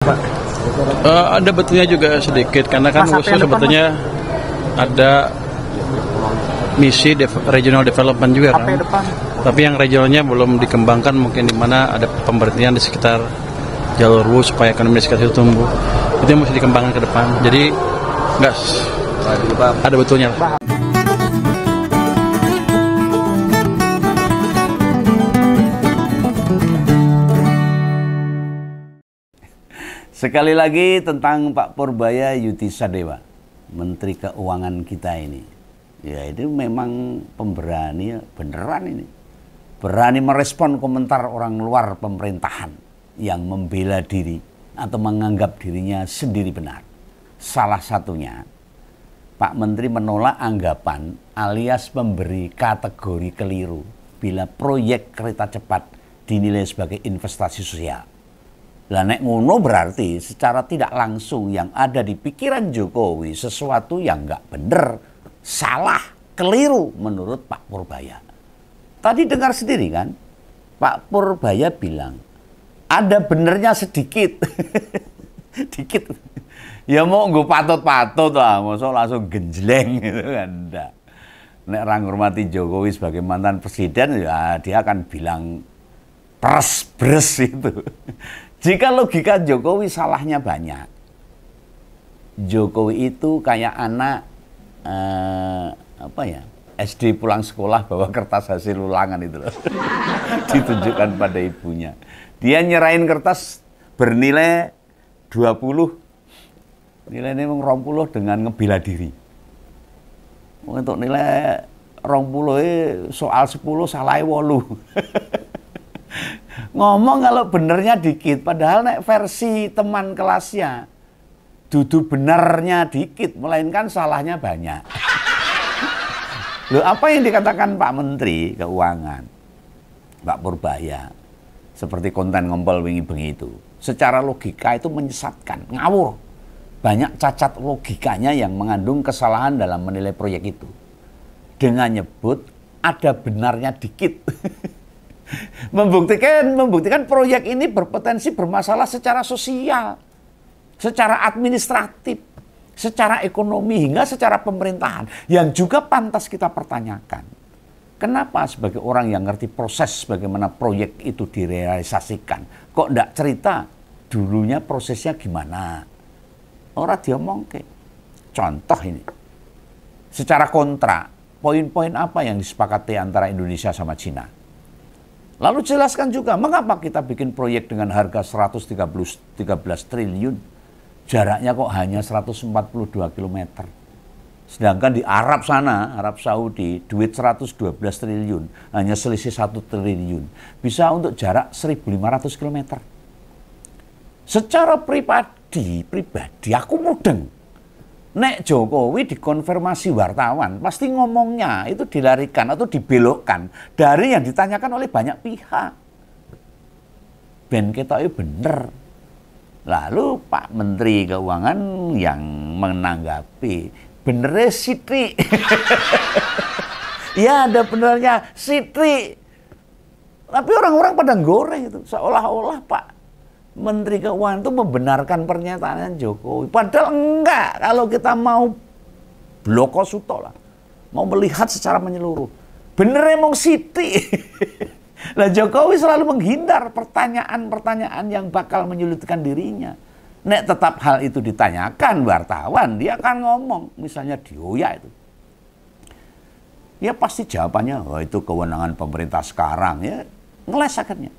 Pak? Ada betulnya juga sedikit, karena kan Mas, USU sebetulnya ada misi regional development juga kan. depan. Tapi yang regionalnya belum dikembangkan, mungkin di mana ada pemberhentian di sekitar jalur WUS supaya ekonomi di sekitar situ tumbuh. Itu yang mesti dikembangkan ke depan. Jadi enggak ada betulnya. Sekali lagi tentang Pak Purbaya Yutisadewa, Menteri Keuangan kita ini. Ya itu memang pemberani beneran ini. Berani merespon komentar orang luar pemerintahan yang membela diri atau menganggap dirinya sendiri benar. Salah satunya, Pak Menteri menolak anggapan alias memberi kategori keliru bila proyek kereta cepat dinilai sebagai investasi sosial. Lah nek ngono berarti secara tidak langsung yang ada di pikiran Jokowi sesuatu yang nggak bener, salah, keliru menurut Pak Purbaya. Tadi dengar sendiri kan, Pak Purbaya bilang ada benernya sedikit, dikit. Ya mau gue patut-patut lah, masa langsung genjleng gitu kan. Enggak. Nek orang hormati Jokowi sebagai mantan presiden, ya dia akan bilang pres-bres itu. Jika logika Jokowi salahnya banyak. Jokowi itu kayak anak SD pulang sekolah bawa kertas hasil ulangan itu loh. Ditunjukkan pada ibunya. Dia nyerahin kertas bernilai 20. Nilainya 20 dengan ngebela diri. Untuk nilai 20 soal 10 salah 8. Ngomong kalau benernya dikit, padahal nek versi teman kelasnya dudu benernya dikit, melainkan salahnya banyak. Loh, apa yang dikatakan Pak Menteri Keuangan, Pak Purbaya, seperti konten ngompol wingi bengi itu, secara logika itu menyesatkan, ngawur. Banyak cacat logikanya yang mengandung kesalahan dalam menilai proyek itu. Dengan nyebut ada benarnya dikit. membuktikan proyek ini berpotensi bermasalah secara sosial, secara administratif, secara ekonomi, hingga secara pemerintahan, yang juga pantas kita pertanyakan. Kenapa sebagai orang yang ngerti proses bagaimana proyek itu direalisasikan, kok enggak cerita dulunya prosesnya gimana? Orang diomong ke. Contoh ini, secara kontrak, poin-poin apa yang disepakati antara Indonesia sama Cina? Lalu jelaskan juga mengapa kita bikin proyek dengan harga 13 triliun, jaraknya kok hanya 142 km. Sedangkan di Arab sana, Arab Saudi, duit 112 triliun, hanya selisih 1 triliun. Bisa untuk jarak 1.500 km. Secara pribadi aku mudeng. Nek Jokowi dikonfirmasi wartawan, pasti ngomongnya itu dilarikan atau dibelokkan dari yang ditanyakan oleh banyak pihak. Ben ketoknya bener. Lalu Pak Menteri Keuangan yang menanggapi, benernya Siti. Ya ada benernya Siti. Tapi orang-orang pada goreng itu, seolah-olah Pak Menteri Keuangan itu membenarkan pernyataan Jokowi. Padahal enggak, kalau kita mau bloko suto lah. Mau melihat secara menyeluruh. Bener emang Siti. Nah Jokowi selalu menghindar pertanyaan-pertanyaan yang bakal menyulitkan dirinya. Nek tetap hal itu ditanyakan wartawan, dia akan ngomong. Misalnya Dioya itu. Ya pasti jawabannya, oh, itu kewenangan pemerintah sekarang. Ya ngeles akhirnya.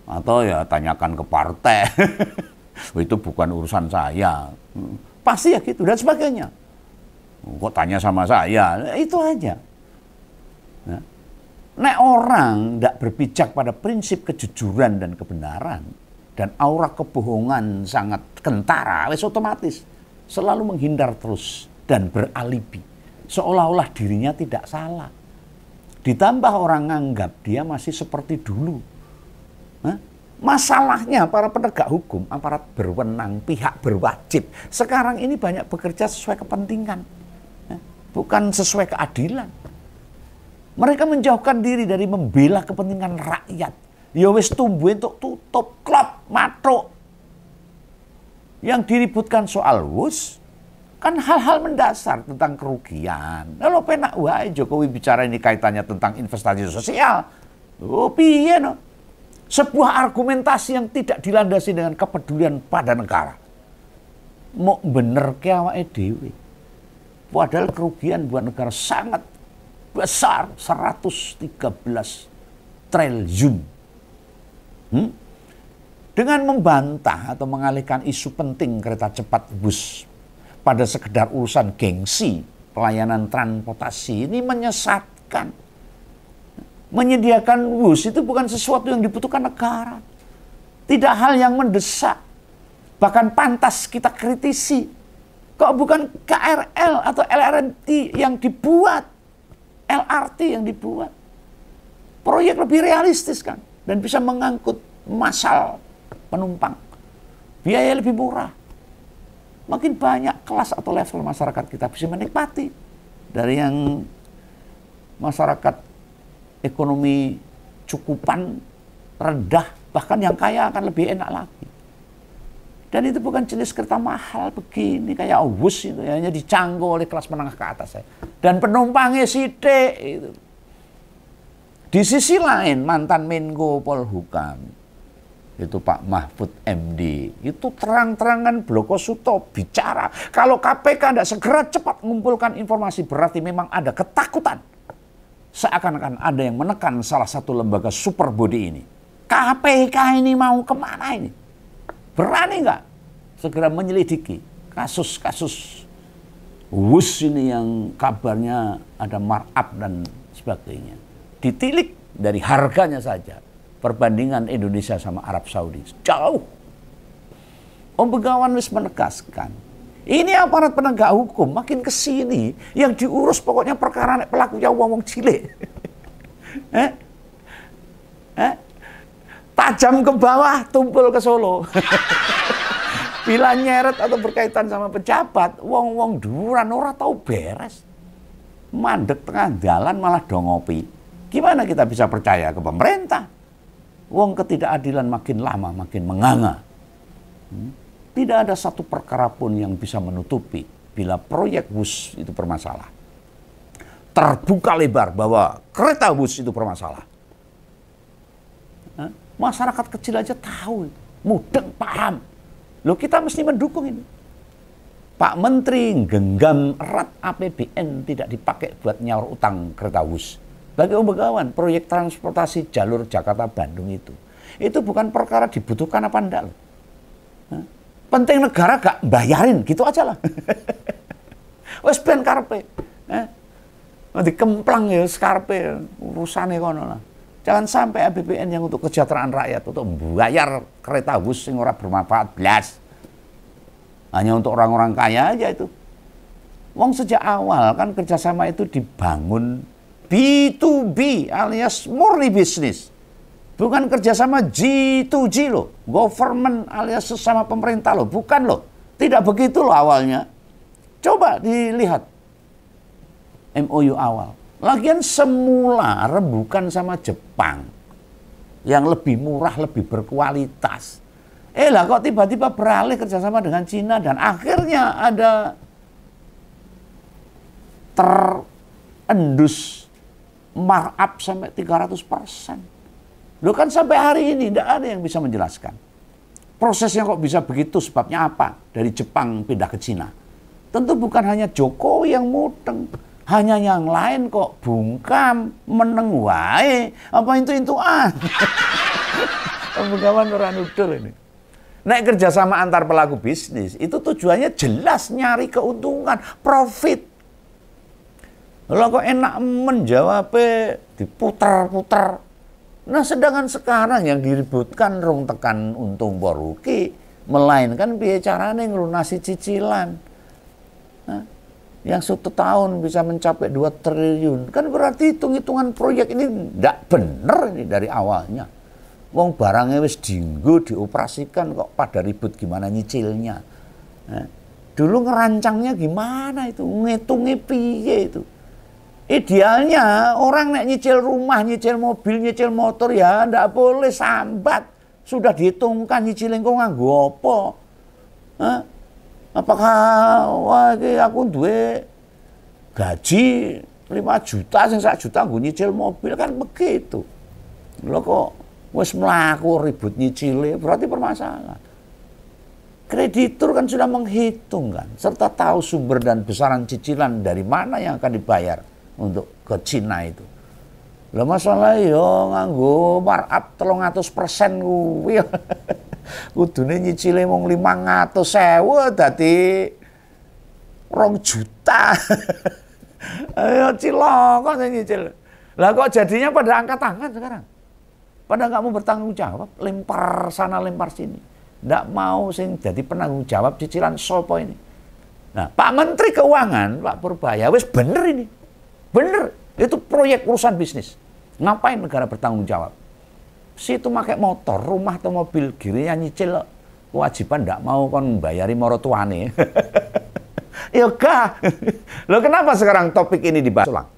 Atau ya tanyakan ke partai, itu bukan urusan saya. Pasti ya gitu dan sebagainya. Kok tanya sama saya? Itu aja. Nah, nek orang tidak berpijak pada prinsip kejujuran dan kebenaran, dan aura kebohongan sangat kentara, wes otomatis selalu menghindar terus dan beralibi, seolah-olah dirinya tidak salah. Ditambah orang nganggap dia masih seperti dulu. Masalahnya para penegak hukum, aparat berwenang, pihak berwajib sekarang ini banyak bekerja sesuai kepentingan, bukan sesuai keadilan. Mereka menjauhkan diri dari membela kepentingan rakyat. Ya wis tumbuh untuk tutup klop matruk. Yang diributkan soal WUS kan hal-hal mendasar tentang kerugian. Kalau penak wae Jokowi bicara ini kaitannya tentang investasi sosial. Oh piye no? Sebuah argumentasi yang tidak dilandasi dengan kepedulian pada negara. Mau bener ke awake dhewe. Padahal kerugian buat negara sangat besar, 113 triliun. Dengan membantah atau mengalihkan isu penting kereta cepat bus pada sekedar urusan gengsi pelayanan transportasi, ini menyesatkan. Menyediakan bus itu bukan sesuatu yang dibutuhkan negara. Tidak hal yang mendesak. Bahkan pantas kita kritisi. Kok bukan KRL atau LRT yang dibuat? LRT yang dibuat. Proyek lebih realistis kan. Dan bisa mengangkut massal penumpang. Biaya lebih murah. Makin banyak kelas atau level masyarakat kita bisa menikmati. Dari yang masyarakat ekonomi cukupan rendah, bahkan yang kaya akan lebih enak lagi. Dan itu bukan jenis kereta mahal begini kayak WUS itu, hanya dicanggo oleh kelas menengah ke atas. Dan penumpangnya sithik itu. Di sisi lain mantan Menko Polhukam itu Pak Mahfud MD itu terang-terangan Blokosuto bicara kalau KPK tidak segera cepat mengumpulkan informasi berarti memang ada ketakutan. Seakan-akan ada yang menekan salah satu lembaga super body ini. KPK ini mau kemana ini? Berani nggak segera menyelidiki kasus-kasus WUS ini yang kabarnya ada markup dan sebagainya. Ditilik dari harganya saja. Perbandingan Indonesia sama Arab Saudi. Jauh. Om Begawan wis menegaskan. Ini aparat penegak hukum makin kesini yang diurus pokoknya perkara pelakunya wong cilik. Tajam ke bawah, tumpul ke Solo. Bila nyeret atau berkaitan sama pejabat, wong duran ora tahu beres. Mandek tengah jalan malah dongopi. Gimana kita bisa percaya ke pemerintah? Wong ketidakadilan makin lama makin menganga. Tidak ada satu perkara pun yang bisa menutupi bila proyek WUS itu bermasalah. Terbuka lebar bahwa kereta WUS itu bermasalah. Masyarakat kecil aja tahu, mudeng, paham. Loh kita mesti mendukung ini. Pak Menteri genggam erat APBN tidak dipakai buat nyaur utang kereta WUS. Bagi Om Begawan, proyek transportasi jalur Jakarta-Bandung itu bukan perkara dibutuhkan apa enggak loh. Penting negara gak bayarin, gitu aja lah. Wes ben karpe. Dikemplang ya karpe, urusane kono lah. Jangan sampai APBN yang untuk kesejahteraan rakyat, untuk membayar kereta WUS yang ora bermanfaat blas. Hanya untuk orang-orang kaya aja itu. Wong sejak awal kan kerjasama itu dibangun B2B alias murni bisnis. Bukan kerjasama G2G loh, government alias sesama pemerintah loh, bukan loh. Tidak begitu loh awalnya. Coba dilihat MOU awal. Lagian semula rembukan sama Jepang yang lebih murah, lebih berkualitas. Lah kok tiba-tiba beralih kerjasama dengan Cina dan akhirnya ada terendus markup sampai 300%. Loh kan sampai hari ini tidak ada yang bisa menjelaskan. Prosesnya kok bisa begitu, sebabnya apa? Dari Jepang pindah ke Cina. Tentu bukan hanya Jokowi yang mudeng. Hanya yang lain kok bungkam, meneng wae. Apa itu-ituan? Begawan ora nudul ini. Nek kerjasama antar pelaku bisnis, itu tujuannya jelas nyari keuntungan, profit. Kalau kok enak menjawabnya diputar-putar. Nah sedangkan sekarang yang diributkan rong tekan untung boruki, melainkan piye carane ngelunasi cicilan. Yang satu tahun bisa mencapai 2 triliun. Kan berarti hitung-hitungan proyek ini tidak benar ini dari awalnya. Wong barangnya wis dienggo dioperasikan kok pada ribut gimana nyicilnya. Dulu ngerancangnya gimana itu, ngitungnya piye itu. Idealnya orang nek nyicil rumah, nyicil mobil, nyicil motor ya ndak boleh sambat. Sudah dihitungkan nyicilin kok nganggo apa. Hah? Apakah wah iki aku duwe gaji 5 juta sing 1 juta nggo nyicil mobil, kan begitu. Lho kok wis mlaku ribut nyicile, berarti permasalahan. Kreditur kan sudah menghitung kan, serta tahu sumber dan besaran cicilan dari mana yang akan dibayar untuk ke Cina itu. Lah masalah yo nganggo markup 300% kuwi. Kudune nyicile mung 500.000 dadi 2 juta. Ayo cilaka sing nyicil. Lah kok jadinya pada angkat tangan sekarang. Pada nggak mau bertanggung jawab, lempar sana lempar sini. Nggak mau sing jadi penanggung jawab cicilan sopo ini. Nah, Pak Menteri Keuangan, Pak Purbaya, wis bener ini. Bener, itu proyek urusan bisnis. Ngapain negara bertanggung jawab? Situ pakai motor, rumah atau mobil, girinya nyicil, kewajiban ndak mau kon bayari morotuane. Ya gak. Loh kenapa sekarang topik ini dibahas ulang?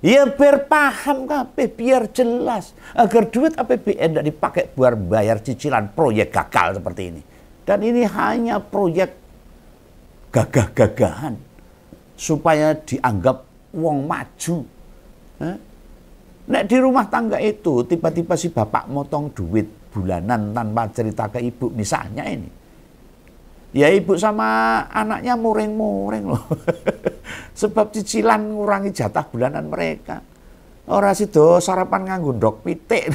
Ya biar paham kabeh, biar jelas. Agar duit APBN tidak dipakai buat bayar cicilan proyek gagal seperti ini. Dan ini hanya proyek gagah-gagahan. Supaya dianggap wong maju. Nek di rumah tangga itu tiba-tiba si bapak motong duit bulanan tanpa cerita ke ibu misalnya ini. Ya ibu sama anaknya muring-muring loh. Sebab cicilan ngurangi jatah bulanan mereka. Ora sido sarapan nganggo ndok pitik.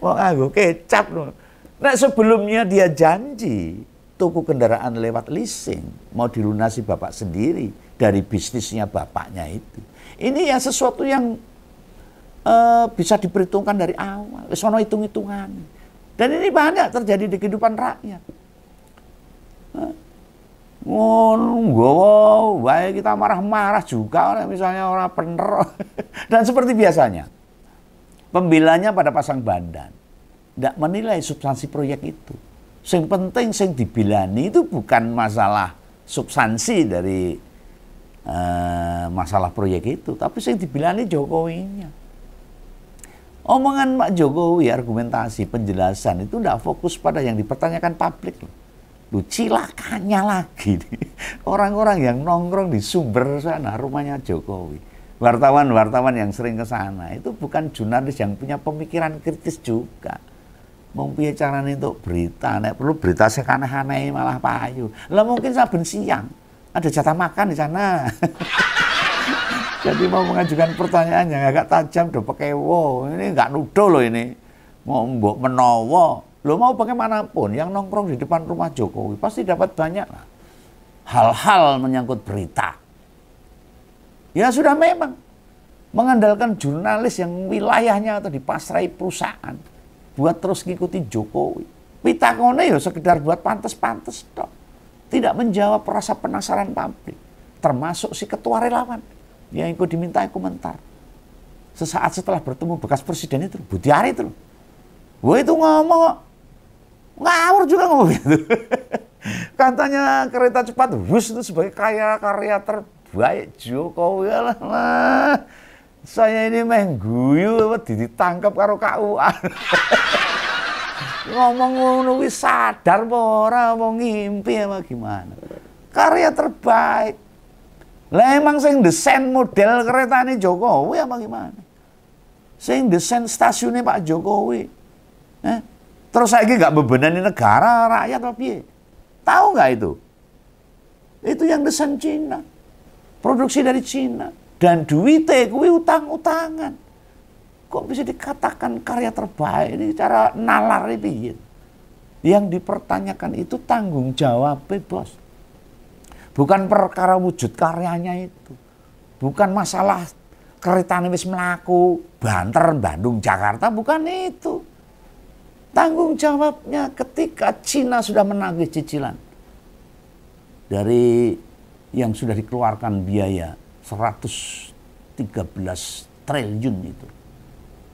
Mau nganggo kecap loh. Nek sebelumnya dia janji tuku kendaraan lewat leasing mau dilunasi bapak sendiri dari bisnisnya bapaknya itu. Ini ya sesuatu yang bisa diperhitungkan dari awal, sono hitung-hitungan. Dan ini banyak terjadi di kehidupan rakyat. Ngono, baik kita marah-marah juga, misalnya orang bener. Dan seperti biasanya, pembelanya pada pasang badan, tidak menilai substansi proyek itu. Yang penting, yang dibilani itu bukan masalah substansi dari masalah proyek itu, tapi yang dibilani Jokowinya. Omongan Pak Jokowi, argumentasi, penjelasan itu tidak fokus pada yang dipertanyakan publik. Lu cilakannya lagi nih. Orang-orang yang nongkrong di Sumber sana, rumahnya Jokowi. Wartawan-wartawan yang sering ke sana, itu bukan jurnalis yang punya pemikiran kritis juga. Mau piye carane untuk berita, nek perlu berita sekaneh-aneh malah payu. Lah mungkin saben siang ada jatah makan di sana. Jadi mau mengajukan pertanyaan yang agak tajam, do pekewo. Ini nggak nuduh loh ini. Mau mbok menowo. Lo mau bagaimanapun yang nongkrong di depan rumah Jokowi pasti dapat banyak lah hal-hal menyangkut berita. Ya sudah memang mengandalkan jurnalis yang wilayahnya atau dipasrai perusahaan buat terus ngikuti Jokowi. Pitakone ya sekedar buat pantes-pantes dong. Tidak menjawab rasa penasaran publik. Termasuk si ketua relawan yang ikut dimintai komentar. Sesaat setelah bertemu bekas presiden itu, Budiari itu. Wah itu ngomong, ngawur juga ngomong gitu. Katanya kereta cepat Wus itu sebagai karya terbaik Jokowi lah. Saya ini mengguyu ditangkap karo KUA. Ngomong ngono wis sadar apa ora, mau ngimpi apa gimana. Karya terbaik. Lah emang sing desain model keretane Jokowi apa gimana? Sing desain stasiunnya Pak Jokowi. Terus saiki nggak bebenani negara, rakyat apa piye? Tahu nggak itu? Itu yang desain Cina. Produksi dari Cina. Dan duitnya kuwi utang-utangan. Kok bisa dikatakan karya terbaik? Ini cara nalar piye? Yang dipertanyakan itu tanggung jawab bos. Bukan perkara wujud karyanya itu. Bukan masalah keretane wis mlaku banter Bandung Jakarta, bukan itu. Tanggung jawabnya ketika Cina sudah menagih cicilan dari yang sudah dikeluarkan biaya 113 triliun itu.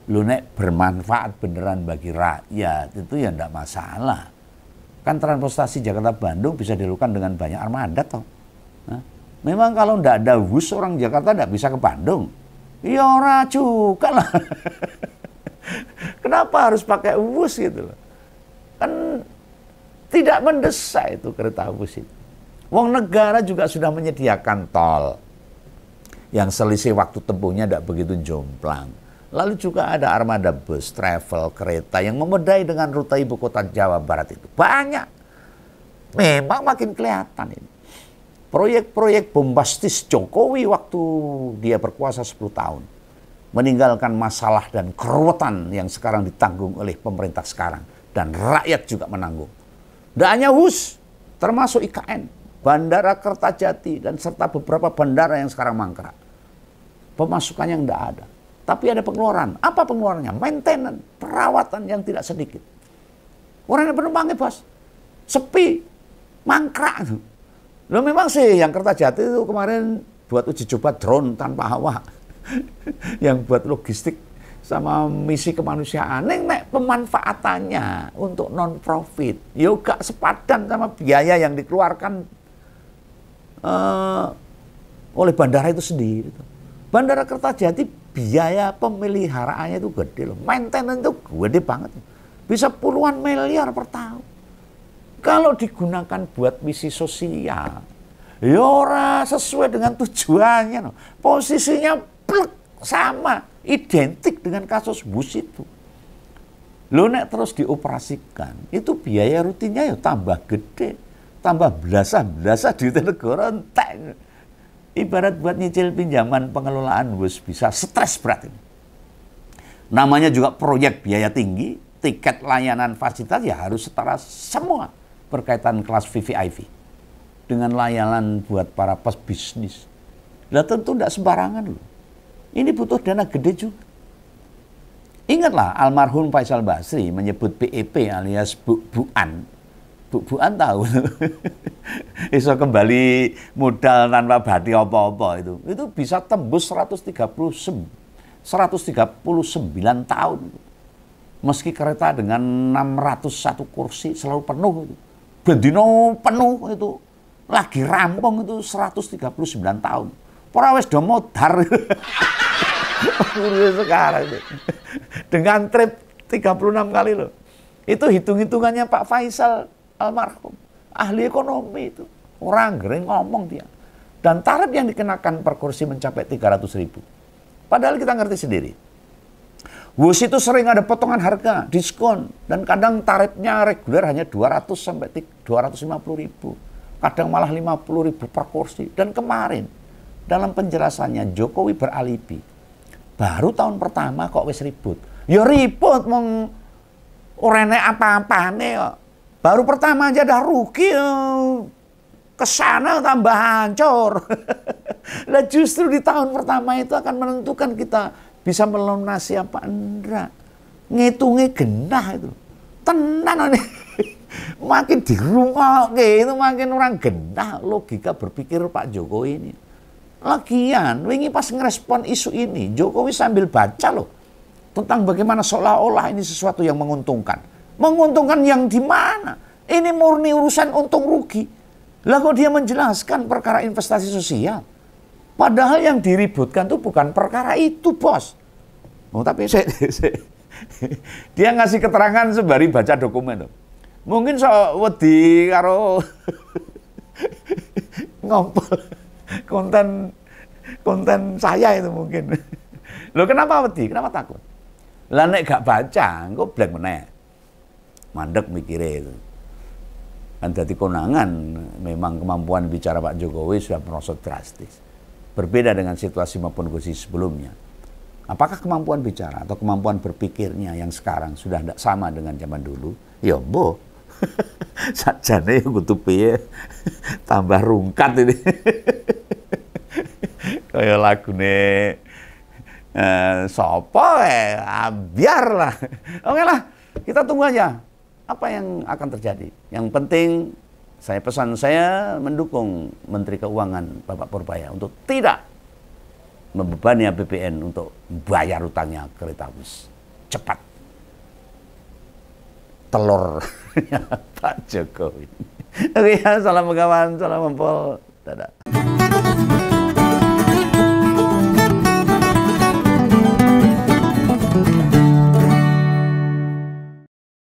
Lu nek bermanfaat beneran bagi rakyat itu ya enggak masalah. Kan transportasi Jakarta-Bandung bisa dilakukan dengan banyak armada toh. Memang kalau enggak ada bus orang Jakarta enggak bisa ke Bandung. Ya ora juga lah. Kenapa harus pakai bus gitu loh? Kan Tidak mendesak itu kereta bus itu. Wong negara juga sudah menyediakan tol yang selisih waktu tempuhnya tidak begitu jomplang. Lalu juga ada armada bus, travel, kereta yang memadai dengan rute ibu kota Jawa Barat itu. Banyak. Memang makin kelihatan ini. Proyek-proyek bombastis Jokowi waktu dia berkuasa 10 tahun. Meninggalkan masalah dan keruwetan yang sekarang ditanggung oleh pemerintah sekarang. Dan rakyat juga menanggung. Tidak hanya WUS, termasuk IKN, Bandara Kertajati, dan serta beberapa bandara yang sekarang mangkrak. Pemasukan yang tidak ada. Tapi ada pengeluaran. Apa pengeluarannya? Maintenance, perawatan yang tidak sedikit. Orang yang penumpangnya bos, sepi, mangkrak. Loh memang sih yang Kertajati itu kemarin buat uji coba drone tanpa awak. Yang buat logistik sama misi kemanusiaan. Nek pemanfaatannya untuk non-profit. Ya gak sepadan sama biaya yang dikeluarkan oleh bandara itu sendiri. Bandara Kertajati biaya pemeliharaannya itu gede loh. Maintenance itu gede banget. Bisa puluhan miliar per tahun. Kalau digunakan buat misi sosial, ya ora sesuai dengan tujuannya. No. Posisinya plek, sama, identik dengan kasus bus itu. Lo nek terus dioperasikan, itu biaya rutinnya ya tambah gede. Tambah belasah-belasah duit negara entek. Ibarat buat nyicil pinjaman pengelolaan bus bisa stres berat ini. Namanya juga proyek biaya tinggi, tiket layanan fasilitas ya harus setara semua berkaitan kelas VVIP dengan layanan buat para pebisnis. Lah tentu tidak sembarangan loh. Ini butuh dana gede juga. Ingatlah almarhum Faisal Basri menyebut PEP alias Bu-Buan. Bu-Buan tahu. Iso kembali modal tanpa badi apa-apa itu. Itu bisa tembus 139 tahun. Meski kereta dengan 601 kursi selalu penuh itu. Bendino penuh itu. Lagi rampung itu 139 tahun. Ora wis do modar. Sekarang itu. Dengan trip 36 kali loh. Itu hitung-hitungannya Pak Faisal almarhum. Ahli ekonomi itu. Orang gering ngomong dia. Dan tarif yang dikenakan per kursi mencapai 300.000. Padahal kita ngerti sendiri. WUS itu sering ada potongan harga, diskon. Dan kadang tarifnya reguler hanya 200 sampai 250.000. Kadang malah 50.000 per kursi. Dan kemarin, dalam penjelasannya Jokowi beralibi. Baru tahun pertama kok wis ribut. Ya ribut, mong orene apa-apane kok. Baru pertama aja dah rugi, kesana tambah hancur. Nah justru di tahun pertama itu akan menentukan kita bisa melunasi apa enggak. Ngitungnya genah itu. Tenan nih. Makin dirungokke itu makin orang genah logika berpikir Pak Jokowi ini. Lagian, wingi pas ngerespon isu ini, Jokowi sambil baca loh. Tentang bagaimana seolah-olah ini sesuatu yang menguntungkan. Menguntungkan yang di mana? Ini murni urusan untung rugi. Lah kok dia menjelaskan perkara investasi sosial? Padahal yang diributkan itu bukan perkara itu, bos. Oh, tapi dia ngasih keterangan sembari baca dokumen. Mungkin wedi karo ngompol konten saya itu mungkin. Loh kenapa wedi? Kenapa takut? Lah nek gak baca, engko blank meneh. Mandek mikire itu. Kan dadi konangan memang kemampuan bicara Pak Jokowi sudah merosot drastis. Berbeda dengan situasi maupun kondisi sebelumnya. Apakah kemampuan bicara atau kemampuan berpikirnya yang sekarang sudah tidak sama dengan zaman dulu? Ya mboh. Sajane kudu piye tambah rungkat ini. Kayak lagune sapa biarlah. Oke lah, kita tunggu aja apa yang akan terjadi. Yang penting saya mendukung Menteri Keuangan Bapak Purbaya untuk tidak membebani APBN untuk bayar utangnya kereta bus. Cepat. Telur Pak Jokowi. Oke, salam kawan, salam empol. Dadah.